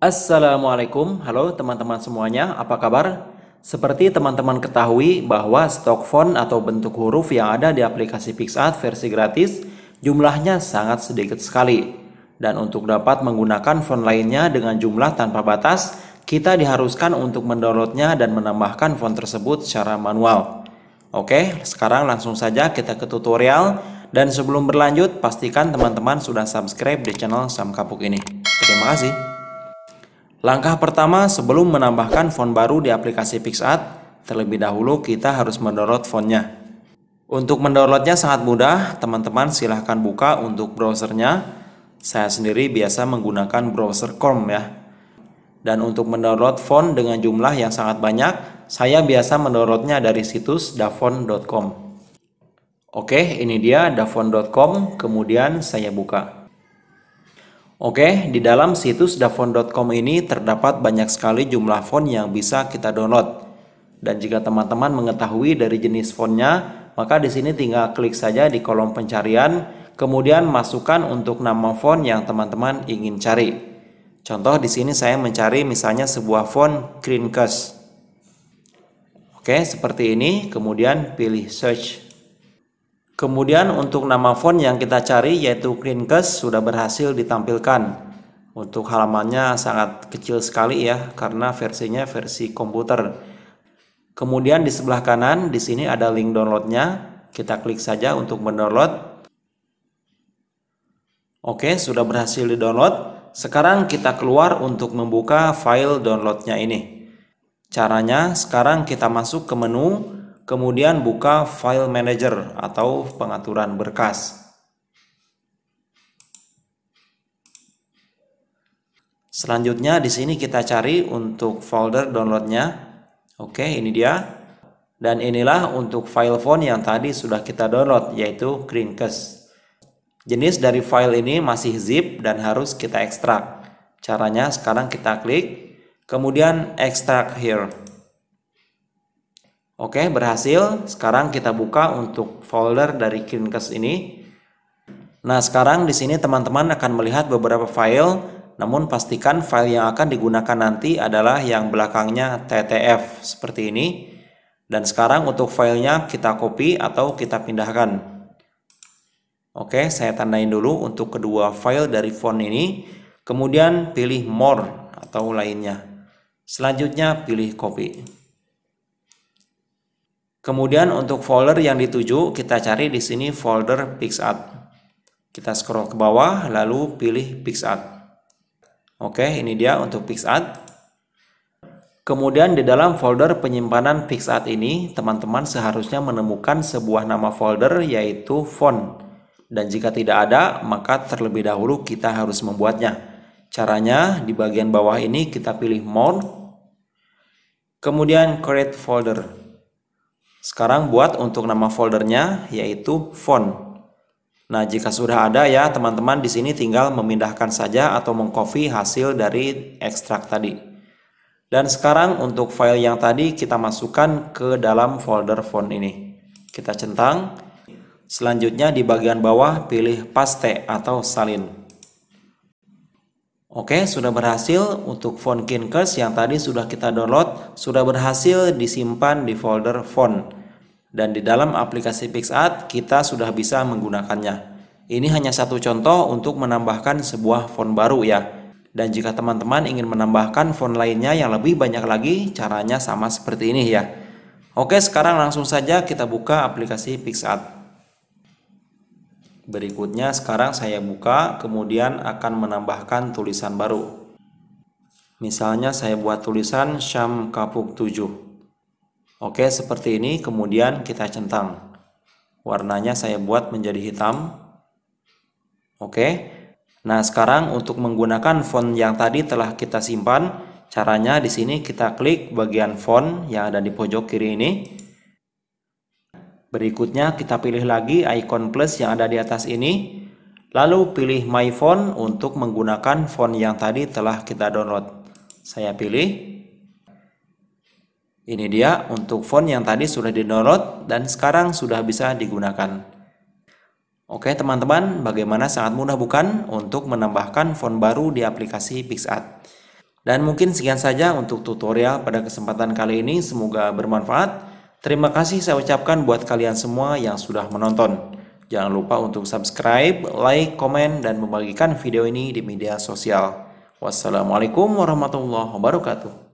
Assalamualaikum, halo teman-teman semuanya, apa kabar? Seperti teman-teman ketahui bahwa stok font atau bentuk huruf yang ada di aplikasi PicsArt versi gratis jumlahnya sangat sedikit sekali. Dan untuk dapat menggunakan font lainnya dengan jumlah tanpa batas, kita diharuskan untuk mendownloadnya dan menambahkan font tersebut secara manual. Oke, sekarang langsung saja kita ke tutorial. Dan sebelum berlanjut, pastikan teman-teman sudah subscribe di channel Sam Kapuk ini. Terima kasih. Langkah pertama sebelum menambahkan font baru di aplikasi PicsArt, terlebih dahulu kita harus mendownload fontnya. Untuk mendownloadnya sangat mudah, teman-teman silahkan buka untuk browsernya. Saya sendiri biasa menggunakan browser Chrome ya. Dan untuk mendownload font dengan jumlah yang sangat banyak, saya biasa mendownloadnya dari situs dafont.com. Oke, ini dia dafont.com, kemudian saya buka. Oke, di dalam situs dafont.com ini terdapat banyak sekali jumlah font yang bisa kita download. Dan jika teman-teman mengetahui dari jenis fontnya, maka di sini tinggal klik saja di kolom pencarian, kemudian masukkan untuk nama font yang teman-teman ingin cari. Contoh di sini saya mencari misalnya sebuah font Crinkes. Oke, seperti ini, kemudian pilih search. Kemudian untuk nama font yang kita cari yaitu Crinkes sudah berhasil ditampilkan. Untuk halamannya sangat kecil sekali ya karena versinya versi komputer. Kemudian di sebelah kanan di sini ada link downloadnya. Kita klik saja untuk mendownload. Oke, sudah berhasil di-download. Sekarang kita keluar untuk membuka file downloadnya ini. Caranya sekarang kita masuk ke menu. Kemudian buka File Manager atau pengaturan berkas. Selanjutnya di sini kita cari untuk folder downloadnya. Oke, ini dia. Dan inilah untuk file font yang tadi sudah kita download yaitu Crinkes. Jenis dari file ini masih zip dan harus kita ekstrak. Caranya sekarang kita klik, kemudian extract here. Oke, berhasil. Sekarang kita buka untuk folder dari Crinkes ini. Nah, sekarang di sini teman-teman akan melihat beberapa file, namun pastikan file yang akan digunakan nanti adalah yang belakangnya TTF seperti ini. Dan sekarang untuk filenya kita copy atau kita pindahkan. Oke, saya tandain dulu untuk kedua file dari font ini. Kemudian pilih more atau lainnya. Selanjutnya pilih copy. Kemudian untuk folder yang dituju kita cari di sini folder PicsArt. Kita scroll ke bawah lalu pilih PicsArt. Oke, ini dia untuk PicsArt. Kemudian di dalam folder penyimpanan PicsArt ini teman-teman seharusnya menemukan sebuah nama folder yaitu font. Dan jika tidak ada maka terlebih dahulu kita harus membuatnya. Caranya di bagian bawah ini kita pilih more. Kemudian create folder. Sekarang buat untuk nama foldernya yaitu font. Nah, jika sudah ada ya teman-teman di sini tinggal memindahkan saja atau mengcopy hasil dari ekstrak tadi. Dan sekarang untuk file yang tadi kita masukkan ke dalam folder font ini. Kita centang. Selanjutnya di bagian bawah pilih paste atau salin. Oke, sudah berhasil untuk font Crinkes yang tadi sudah kita download, sudah berhasil disimpan di folder font. Dan di dalam aplikasi PicsArt kita sudah bisa menggunakannya. Ini hanya satu contoh untuk menambahkan sebuah font baru ya. Dan jika teman-teman ingin menambahkan font lainnya yang lebih banyak lagi, caranya sama seperti ini ya. Oke, sekarang langsung saja kita buka aplikasi PicsArt. Berikutnya sekarang saya buka, kemudian akan menambahkan tulisan baru. Misalnya saya buat tulisan Sam Kapuk 7. Oke, seperti ini, kemudian kita centang. Warnanya saya buat menjadi hitam. Oke. Nah, sekarang untuk menggunakan font yang tadi telah kita simpan, caranya di sini kita klik bagian font yang ada di pojok kiri ini. Berikutnya kita pilih lagi icon plus yang ada di atas ini. Lalu pilih My Font untuk menggunakan font yang tadi telah kita download. Saya pilih. Ini dia untuk font yang tadi sudah di-download dan sekarang sudah bisa digunakan. Oke teman-teman, bagaimana, sangat mudah bukan untuk menambahkan font baru di aplikasi PicsArt. Dan mungkin sekian saja untuk tutorial pada kesempatan kali ini, semoga bermanfaat. Terima kasih saya ucapkan buat kalian semua yang sudah menonton. Jangan lupa untuk subscribe, like, komen, dan membagikan video ini di media sosial. Wassalamualaikum warahmatullahi wabarakatuh.